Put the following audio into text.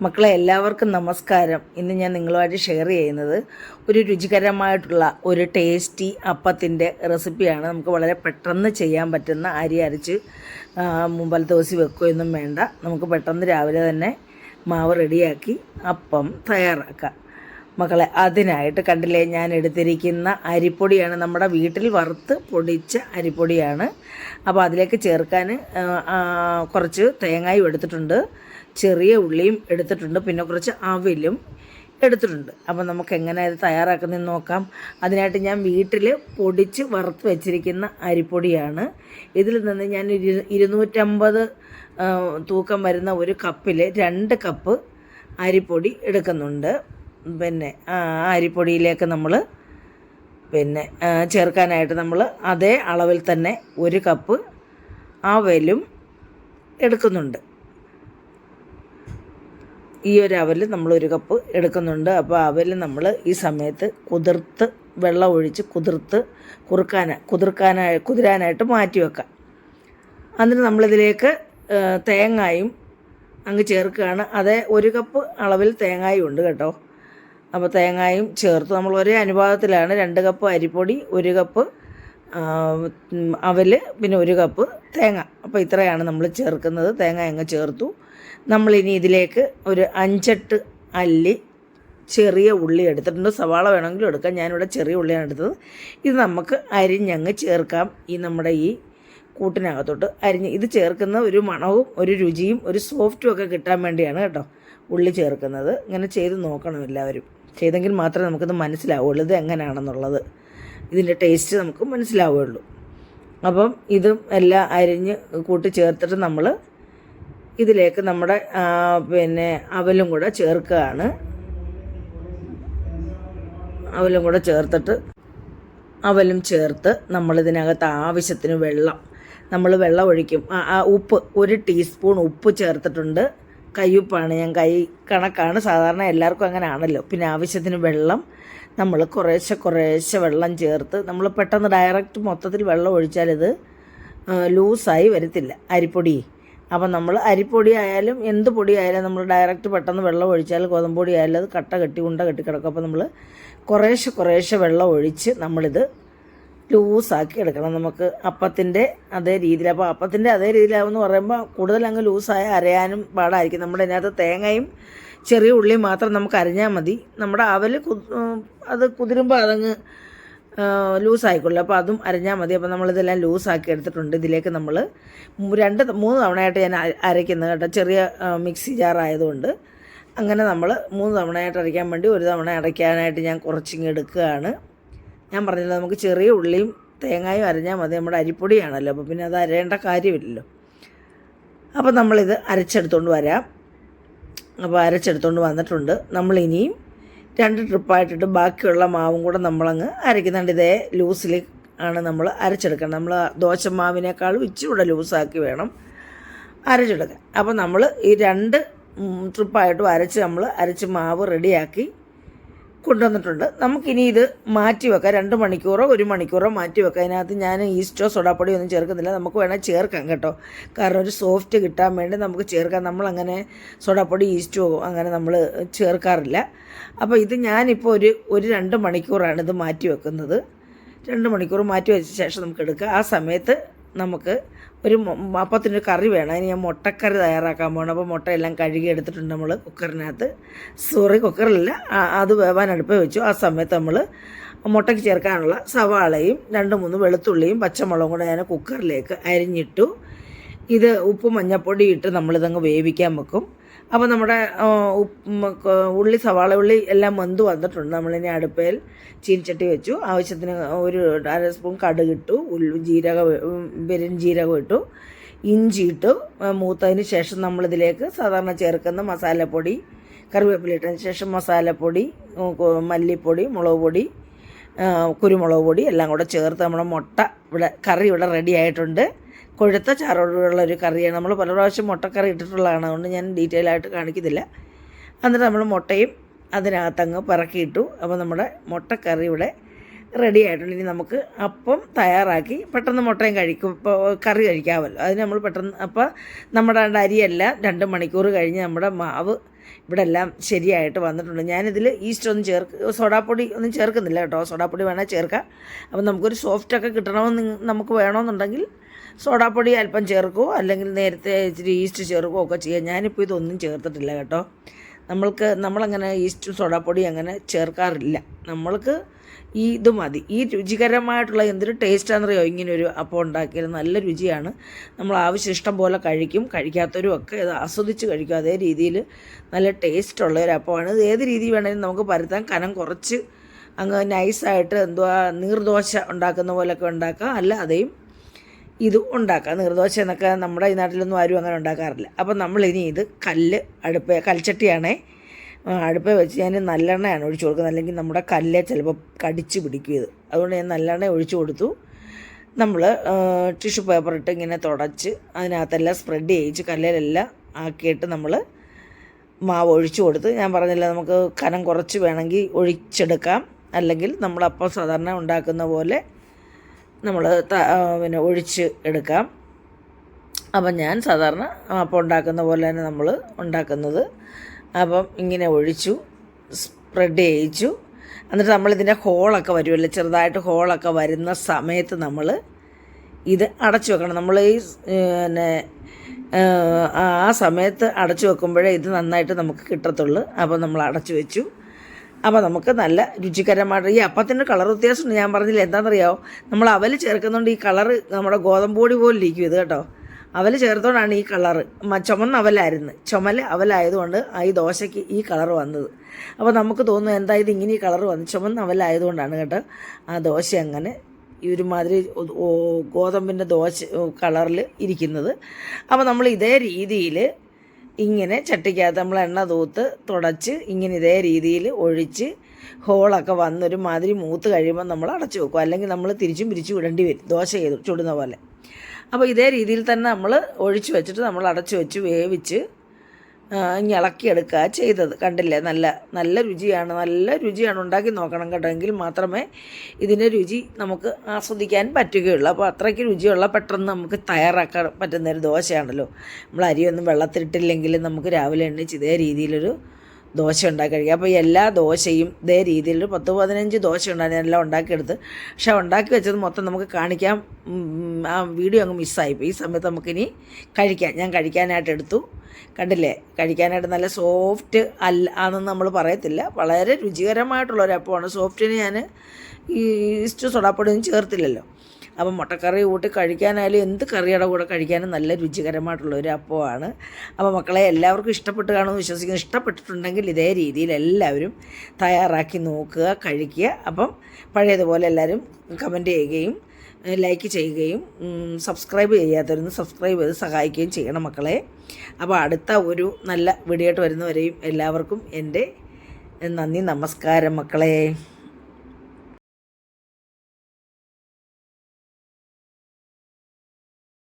മക്കളെ എല്ലാവർക്കും നമസ്കാരം. ഇന്ന് ഞാൻ നിങ്ങളുമായിട്ട് ഷെയർ ചെയ്യുന്നത് ഒരു രുചികരമായിട്ടുള്ള ഒരു ടേസ്റ്റി അപ്പത്തിൻ്റെ റെസിപ്പിയാണ്. നമുക്ക് വളരെ പെട്ടെന്ന് ചെയ്യാൻ പറ്റുന്ന, അരി അരച്ച് മുമ്പലത്തെ ദിവസം വെക്കുകയൊന്നും വേണ്ട. നമുക്ക് പെട്ടെന്ന് രാവിലെ തന്നെ മാവ് റെഡിയാക്കി അപ്പം തയ്യാറാക്കാം. മക്കളെ, അതിനായിട്ട് കണ്ടില്ലേ, ഞാൻ എടുത്തിരിക്കുന്ന അരിപ്പൊടിയാണ്, നമ്മുടെ വീട്ടിൽ വറുത്ത് പൊടിച്ച അരിപ്പൊടിയാണ്. അപ്പോൾ അതിലേക്ക് ചേർക്കാൻ കുറച്ച് തേങ്ങയും എടുത്തിട്ടുണ്ട്, ചെറിയ ഉള്ളിയും എടുത്തിട്ടുണ്ട്, പിന്നെ കുറച്ച് അവിലും എടുത്തിട്ടുണ്ട്. അപ്പം നമുക്ക് എങ്ങനെ ഇത് തയ്യാറാക്കുന്നതെന്ന് നോക്കാം. അതിനായിട്ട് ഞാൻ വീട്ടിൽ പൊടിച്ച് വറുത്ത് വെച്ചിരിക്കുന്ന അരിപ്പൊടിയാണ്. ഇതിൽ നിന്ന് ഞാൻ 250 തൂക്കം വരുന്ന ഒരു കപ്പിൽ 2 കപ്പ് അരിപ്പൊടി എടുക്കുന്നുണ്ട്. പിന്നെ അരിപ്പൊടിയിലേക്ക് നമ്മൾ ചേർക്കാനായിട്ട് നമ്മൾ അതേ അളവിൽ തന്നെ 1 കപ്പ് അവലും എടുക്കുന്നുണ്ട്. ഈ ഒരു അവൽ നമ്മൾ 1 കപ്പ് എടുക്കുന്നുണ്ട്. അപ്പോൾ അവൽ നമ്മൾ ഈ സമയത്ത് കുതിർത്ത് വെള്ളം ഒഴിച്ച് കുതിരാനായിട്ട് മാറ്റി വെക്കാം. എന്നിട്ട് നമ്മളിതിലേക്ക് തേങ്ങയും അങ്ങ് ചേർക്കുകയാണ്. അതേ 1 കപ്പ് അളവിൽ തേങ്ങയും ഉണ്ട് കേട്ടോ. അപ്പോൾ തേങ്ങയും ചേർത്ത് നമ്മൾ ഒരേ അനുപാതത്തിലാണ് 2 കപ്പ് അരിപ്പൊടി, 1 കപ്പ് അവൽ, പിന്നെ 1 കപ്പ് തേങ്ങ. അപ്പോൾ ഇത്രയാണ് നമ്മൾ ചേർക്കുന്നത്. തേങ്ങ അങ്ങ് ചേർത്തു. നമ്മളിനി ഇതിലേക്ക് ഒരു 5-8 അല്ലി ചെറിയ ഉള്ളി എടുത്തിട്ടുണ്ട്. സവാള വേണമെങ്കിലും എടുക്കാം, ഞാനിവിടെ ചെറിയ ഉള്ളിയാണ് എടുത്തത്. ഇത് നമുക്ക് അരിഞ്ഞങ്ങ് ചേർക്കാം. നമ്മുടെ ഈ കൂട്ടിനകത്തോട്ട് ഇത് ചേർക്കുന്ന ഒരു മണവും ഒരു രുചിയും ഒരു സോഫ്റ്റും ഒക്കെ കിട്ടാൻ വേണ്ടിയാണ് കേട്ടോ ഉള്ളി ചേർക്കുന്നത്. ഇങ്ങനെ ചെയ്ത് നോക്കണം എല്ലാവരും. ചെയ്തെങ്കിൽ മാത്രമേ നമുക്കിത് മനസ്സിലാവുള്ളൂ, ഇത് എങ്ങനെയാണെന്നുള്ളത്, ഇതിൻ്റെ ടേസ്റ്റ് നമുക്ക് മനസ്സിലാവുകയുള്ളൂ. അപ്പം ഇതും എല്ലാം അരിഞ്ഞ് കൂട്ടി ചേർത്തിട്ട് നമ്മൾ ഇതിലേക്ക് നമ്മുടെ അവലും കൂടെ ചേർക്കുകയാണ്. അവലും കൂടെ ചേർത്തിട്ട് അവലും ചേർത്ത് നമ്മളിതിനകത്ത് ആവശ്യത്തിന് നമ്മൾ വെള്ളം ഒഴിക്കും. ഉപ്പ് 1 ടീസ്പൂൺ ഉപ്പ് ചേർത്തിട്ടുണ്ട്. കയ്യുപ്പാണ്, ഞാൻ കൈ കണക്കാണ്, സാധാരണ എല്ലാവർക്കും അങ്ങനെ ആണല്ലോ. പിന്നെ ആവശ്യത്തിന് വെള്ളം നമ്മൾ കുറേശ്ശെ വെള്ളം ചേർത്ത്, നമ്മൾ പെട്ടെന്ന് ഡയറക്റ്റ് മൊത്തത്തിൽ വെള്ളം ഒഴിച്ചാൽ ഇത് ലൂസായി വരത്തില്ല അരിപ്പൊടി. അപ്പം നമ്മൾ അരിപ്പൊടി ആയാലും എന്ത് പൊടി ആയാലും നമ്മൾ ഡയറക്റ്റ് പെട്ടെന്ന് വെള്ളം ഒഴിച്ചാൽ, ഗോതമ്പ് പൊടി ആയാലും അത് ഉണ്ട കെട്ടി കിടക്കും. അപ്പോൾ നമ്മൾ കുറേശ്ശെ വെള്ളം ഒഴിച്ച് നമ്മളിത് ലൂസാക്കി എടുക്കണം. നമുക്ക് അപ്പത്തിൻ്റെ അതേ രീതിയിൽ. അപ്പോൾ അപ്പത്തിൻ്റെ അതേ രീതിയിലാവുമെന്ന് പറയുമ്പോൾ കൂടുതൽ അങ്ങ് ലൂസായ അരയാനും പാടായിരിക്കും. നമ്മുടെ ഇതിനകത്ത് തേങ്ങയും ചെറിയ ഉള്ളിയും മാത്രം നമുക്ക് അരിഞ്ഞാൽ മതി. നമ്മുടെ അവൽ അത് കുതിരുമ്പോൾ അതങ്ങ് ലൂസായിക്കൊള്ളു. അപ്പോൾ അതും അരഞ്ഞാൽ മതി. അപ്പോൾ നമ്മളിതെല്ലാം ലൂസാക്കി എടുത്തിട്ടുണ്ട്. ഇതിലേക്ക് നമ്മൾ 2-3 തവണയായിട്ട് ഞാൻ അരയ്ക്കുന്നത് കേട്ടോ, ചെറിയ മിക്സി ജാറായതുകൊണ്ട്. അങ്ങനെ നമ്മൾ 3 തവണയായിട്ട് അരയ്ക്കാൻ വേണ്ടി 1 തവണ അരയ്ക്കാനായിട്ട് ഞാൻ കുറച്ചിങ്ങ് എടുക്കുകയാണ്. ഞാൻ പറഞ്ഞില്ല, നമുക്ക് ചെറിയ ഉള്ളിയും തേങ്ങയും അരഞ്ഞാൽ മതി. നമ്മുടെ അരിപ്പൊടിയാണല്ലോ, അപ്പോൾ പിന്നെ അത് അരയേണ്ട കാര്യമില്ലല്ലോ. അപ്പോൾ നമ്മളിത് അരച്ചെടുത്തുകൊണ്ട് വരാം. അപ്പോൾ അരച്ചെടുത്തുകൊണ്ട് വന്നിട്ടുണ്ട്. നമ്മളിനിയും 2 ട്രിപ്പായിട്ടിട്ട് ബാക്കിയുള്ള മാവും കൂടെ നമ്മളങ്ങ് അരയ്ക്കുന്നുണ്ട്. ഇതേ ലൂസിൽ ആണ് നമ്മൾ അരച്ചെടുക്കണം. നമ്മൾ ദോശമാവിനേക്കാളും ഇച്ചിരി ലൂസാക്കി വേണം അരച്ചെടുക്കാൻ. അപ്പോൾ നമ്മൾ ഈ 2 ട്രിപ്പായിട്ടും അരച്ച് മാവ് റെഡിയാക്കി കൊണ്ടുവന്നിട്ടുണ്ട്. നമുക്കിനി ഇത് മാറ്റി വെക്കാം. 2 മണിക്കൂറോ 1 മണിക്കൂറോ മാറ്റി വെക്കാം. അതിനകത്ത് ഞാൻ ഈസ്റ്റോ സോഡാപ്പൊടിയോ ഒന്നും ചേർക്കുന്നില്ല. നമുക്ക് വേണേൽ ചേർക്കാം കേട്ടോ, കാരണം ഒരു സോഫ്റ്റ് കിട്ടാൻ വേണ്ടി നമുക്ക് ചേർക്കാം. നമ്മളങ്ങനെ സോഡാപ്പൊടി ഈസ്റ്റോ അങ്ങനെ നമ്മൾ ചേർക്കാറില്ല. അപ്പോൾ ഇത് ഞാനിപ്പോൾ ഒരു 2 മണിക്കൂറാണ് ഇത് മാറ്റി വെക്കുന്നത്. 2 മണിക്കൂർ മാറ്റി വെച്ച ശേഷം നമുക്ക് എടുക്കാം. ആ സമയത്ത് നമുക്ക് ഒരു അപ്പത്തിനൊരു കറി വേണം. അതിന് ഞാൻ മുട്ടക്കറി തയ്യാറാക്കാൻ പോകണം. അപ്പോൾ മുട്ടയെല്ലാം കഴുകി എടുത്തിട്ടുണ്ട് നമ്മൾ കുക്കറിലല്ല, അത് വേവാൻ അടുപ്പിൽ വെച്ചു. ആ സമയത്ത് നമ്മൾ മുട്ടയ്ക്ക് ചേർക്കാനുള്ള സവാളയും 2-3 വെളുത്തുള്ളിയും പച്ചമുളകും കൂടെ ഞാൻ കുക്കറിലേക്ക് അരിഞ്ഞിട്ടു. ഇത് ഉപ്പ് മഞ്ഞൾപ്പൊടി ഇട്ട് നമ്മളിതങ്ങ് വേവിക്കാൻ വെക്കും. അപ്പോൾ നമ്മുടെ സവാള ഉള്ളി എല്ലാം വെന്ത് വന്നിട്ടുണ്ട്. നമ്മളിനി അടുപ്പയിൽ ചീനിച്ചട്ടി വെച്ചു. ആവശ്യത്തിന് ഒരു 1/2 സ്പൂൺ കടുകിട്ടു, പെരുംജീരകം ഇട്ടു, ഇഞ്ചി ഇട്ടു. മൂത്തതിന് ശേഷം നമ്മളിതിലേക്ക് സാധാരണ ചേർക്കുന്ന മസാലപ്പൊടി, കറിവേപ്പില ഇട്ടതിന് ശേഷം മസാലപ്പൊടി, മല്ലിപ്പൊടി, മുളക് പൊടി, കുരുമുളക് പൊടി എല്ലാം കൂടെ ചേർത്ത് നമ്മുടെ കറി ഇവിടെ റെഡി ആയിട്ടുണ്ട്. കൊഴുത്ത ചാറോടുള്ളൊരു കറിയാണ്. നമ്മൾ പല പ്രാവശ്യം മുട്ടക്കറി ഇട്ടിട്ടുള്ളതാണ്, അതുകൊണ്ട് ഞാൻ ഡീറ്റെയിൽ ആയിട്ട് കാണിക്കുന്നില്ല. എന്നിട്ട് നമ്മൾ മുട്ടയും അതിനകത്തങ്ങ് പറക്കിയിട്ടു. അപ്പോൾ നമ്മുടെ മുട്ടക്കറി ഇവിടെ റെഡി ആയിട്ടുണ്ട്. ഇനി നമുക്ക് അപ്പം തയ്യാറാക്കി പെട്ടെന്ന് മുട്ടയും കഴിക്കും, ഇപ്പോൾ കറി കഴിക്കാമല്ലോ. അതിന് നമ്മൾ പെട്ടെന്ന് അപ്പോൾ നമ്മുടെ അരിയെല്ലാം 2 മണിക്കൂർ കഴിഞ്ഞ് നമ്മുടെ മാവ് ഇവിടെ എല്ലാം ശരിയായിട്ട് വന്നിട്ടുണ്ട്. ഞാനിതിൽ ഈസ്റ്റ് ഒന്നും സോഡാപ്പൊടി ഒന്നും ചേർക്കുന്നില്ല കേട്ടോ. സോഡാപ്പൊടി വേണേൽ ചേർക്കാം. അപ്പം നമുക്കൊരു സോഫ്റ്റൊക്കെ കിട്ടണമെന്ന് നമുക്ക് വേണമെന്നുണ്ടെങ്കിൽ സോഡാപ്പൊടി അല്പം ചേർക്കുമോ അല്ലെങ്കിൽ നേരത്തെ ഇച്ചിരി ഈസ്റ്റ് ചേർക്കുകയോ ഒക്കെ ചെയ്യാം. ഞാനിപ്പോൾ ഇതൊന്നും ചേർത്തിട്ടില്ല കേട്ടോ. നമ്മളങ്ങനെ ഈസ്റ്റും സോഡാപ്പൊടി അങ്ങനെ ചേർക്കാറില്ല. നമ്മൾക്ക് ഇത് മതി. ഈ രുചികരമായിട്ടുള്ള എന്തൊരു ടേസ്റ്റാണെന്നറിയോ ഇങ്ങനെ ഒരു അപ്പം ഉണ്ടാക്കിയാൽ. നല്ല രുചിയാണ്. നമ്മൾ ആവശ്യം ഇഷ്ടം പോലെ കഴിക്കും. കഴിക്കാത്തവരും ഒക്കെ ഇത് ആസ്വദിച്ച് കഴിക്കും. അതേ രീതിയിൽ നല്ല ടേസ്റ്റുള്ള ഒരു അപ്പമാണ്. ഇത് ഏത് രീതി വേണമെങ്കിലും നമുക്ക് പരത്താൻ. കനം കുറച്ച് അങ്ങ് നൈസായിട്ട് നീർദോശ ഉണ്ടാക്കുന്ന പോലെയൊക്കെ ഉണ്ടാക്കാം. അല്ലാതെയും ഇത് ഉണ്ടാക്കാം. നീർദോശ എന്നൊക്കെ നമ്മുടെ ഈ നാട്ടിലൊന്നും ആരും അങ്ങനെ ഉണ്ടാക്കാറില്ല. അപ്പം നമ്മളിനി ഇത് കൽച്ചട്ടിയാണേ അടുപ്പേ വെച്ച് ഞാൻ നല്ലെണ്ണയാണ് ഒഴിച്ചു കൊടുക്കുന്നത്. അല്ലെങ്കിൽ നമ്മുടെ കല്ല് ചിലപ്പോൾ കടിച്ച് പിടിക്കും ഇത്. അതുകൊണ്ട് ഞാൻ നല്ലെണ്ണ ഒഴിച്ചു കൊടുത്തു. നമ്മൾ ടിഷ്യൂ പേപ്പർ ഇട്ട് ഇങ്ങനെ തുടച്ച് അതിനകത്തെല്ലാം സ്പ്രെഡ് ചെയ്യിച്ച് കല്ലിലെല്ലാം ആക്കിയിട്ട് നമ്മൾ മാവ് ഒഴിച്ചു കൊടുത്ത്, ഞാൻ പറഞ്ഞില്ല നമുക്ക് കനം കുറച്ച് വേണമെങ്കിൽ ഒഴിച്ചെടുക്കാം. അല്ലെങ്കിൽ നമ്മളപ്പം സാധാരണ ഉണ്ടാക്കുന്ന പോലെ നമ്മൾ ഒഴിച്ച് എടുക്കാം. അപ്പം ഞാൻ സാധാരണ അപ്പം ഉണ്ടാക്കുന്ന പോലെ തന്നെ നമ്മൾ ഉണ്ടാക്കുന്നത്. അപ്പം ഇങ്ങനെ ഒഴിച്ചു, സ്പ്രെഡ് ചെയ്യിച്ചു. എന്നിട്ട് നമ്മളിതിൻ്റെ ഹോളൊക്കെ വരുമല്ലോ, ചെറുതായിട്ട് ഹോളൊക്കെ വരുന്ന സമയത്ത് നമ്മൾ ഇത് അടച്ചു വെക്കണം. നമ്മൾ ഈ ആ സമയത്ത് അടച്ചു വെക്കുമ്പോഴേ ഇത് നന്നായിട്ട് നമുക്ക് കിട്ടത്തുള്ളൂ. അപ്പോൾ നമ്മൾ അടച്ചു വെച്ചു. അപ്പോൾ നമുക്ക് നല്ല രുചികരമായിട്ട് ഈ അപ്പത്തിൻ്റെ കളർ വ്യത്യാസമുണ്ട്. ഞാൻ പറഞ്ഞില്ല എന്താണെന്നറിയാമോ, നമ്മൾ അവൽ ചേർക്കുന്നുണ്ട്. ഈ കളറ് നമ്മുടെ ഗോതമ്പ് പൊടി പോലെ ഇരിക്കും ഇത് കേട്ടോ. അവൽ ചേർത്തോണ്ടാണ് ഈ കളറ്. ചുമന്ന അവലായിരുന്നു. അവലായതുകൊണ്ട് ഈ ദോശയ്ക്ക് ഈ കളർ വന്നത്. അപ്പോൾ നമുക്ക് തോന്നുന്നു എന്താ ഇത് ഇങ്ങനെ ഈ കളർ വന്നു, ചുമന്ന അവലായതുകൊണ്ടാണ് കേട്ടോ ആ ദോശ അങ്ങനെ ഈ ഒരുമാതിരി ഗോതമ്പിൻ്റെ ദോശ കളറിൽ ഇരിക്കുന്നത്. അപ്പോൾ നമ്മൾ ഇതേ രീതിയിൽ ഇങ്ങനെ ചട്ടിക്കകത്ത് നമ്മൾ എണ്ണ തൂത്ത് തുടച്ച് ഇങ്ങനെ ഇതേ രീതിയിൽ ഒഴിച്ച് ഹോളൊക്കെ വന്നൊരുമാതിരി മൂത്ത് കഴിയുമ്പോൾ നമ്മൾ അടച്ചു വെക്കും. അല്ലെങ്കിൽ നമ്മൾ തിരിച്ചും പിരിച്ചും വിടേണ്ടി വരും, ദോശ ചുടുന്ന പോലെ. അപ്പോൾ ഇതേ രീതിയിൽ തന്നെ നമ്മൾ ഒഴിച്ച് വെച്ചിട്ട് നമ്മൾ അടച്ചു വെച്ച് വേവിച്ച് ഇളക്കിയെടുക്കുക ചെയ്തത്. കണ്ടില്ലേ, നല്ല രുചിയാണ്. ഉണ്ടാക്കി നോക്കണം കേട്ടോ. എങ്കിൽ മാത്രമേ ഇതിൻ്റെ രുചി നമുക്ക് ആസ്വദിക്കാൻ പറ്റുകയുള്ളൂ. അപ്പോൾ അത്രയ്ക്ക് രുചിയുള്ള പെട്ടെന്ന് നമുക്ക് തയ്യാറാക്കാൻ പറ്റുന്നൊരു ദോശയാണല്ലോ. നമ്മൾ അരിയൊന്നും വെള്ളത്തിലിട്ടില്ലെങ്കിൽ നമുക്ക് രാവിലെ എണ്ണീച്ച് ഇതേ രീതിയിലൊരു ദോശ ഉണ്ടാക്കി കഴിക്കുക. അപ്പോൾ എല്ലാ ദോശയും ഇതേ രീതിയിൽ 10-15 ദോശ ഉണ്ടായിരുന്നു എല്ലാം ഉണ്ടാക്കിയെടുത്ത്. പക്ഷേ ഉണ്ടാക്കി വെച്ചത് മൊത്തം നമുക്ക് കാണിക്കാം, ആ വീഡിയോ അങ്ങ് മിസ്സായിപ്പോയി. ഈ സമയത്ത് നമുക്കിനി കഴിക്കാം. ഞാൻ കഴിക്കാനായിട്ട് എടുത്തു. കണ്ടില്ലേ, കഴിക്കാനായിട്ട് നല്ല സോഫ്റ്റ് ആണെന്ന് നമ്മൾ പറയത്തില്ല, വളരെ രുചികരമായിട്ടുള്ളൊരു അപ്പമാണ്. സോഫ്റ്റിന് ഞാൻ ഈസ്റ്റ് സോഡാപ്പൊടിയൊന്നും ചേർത്തില്ലല്ലോ. അപ്പം മുട്ടക്കറി കൂട്ടി കഴിക്കാനായാലും എന്ത് കറിയുടെ കൂടെ കഴിക്കാനും നല്ല രുചികരമായിട്ടുള്ളൊരു അപ്പമാണ്. അപ്പോൾ മക്കളെ എല്ലാവർക്കും ഇഷ്ടപ്പെട്ട് കാണുമെന്ന് വിശ്വസിക്കുന്നു. ഇഷ്ടപ്പെട്ടിട്ടുണ്ടെങ്കിൽ ഇതേ രീതിയിൽ എല്ലാവരും തയ്യാറാക്കി നോക്കുക, കഴിക്കുക. അപ്പം പഴയതുപോലെ എല്ലാവരും കമൻറ്റ് ചെയ്യുകയും ലൈക്ക് ചെയ്യുകയും സബ്സ്ക്രൈബ് ചെയ്യാത്തവരൊന്ന് സബ്സ്ക്രൈബ് ചെയ്ത് സഹായിക്കുകയും ചെയ്യണം മക്കളെ. അപ്പോൾ അടുത്ത ഒരു നല്ല വീഡിയോ ആയിട്ട് വരുന്നവരെയും എല്ലാവർക്കും എൻ്റെ നന്ദി, നമസ്കാരം മക്കളെ.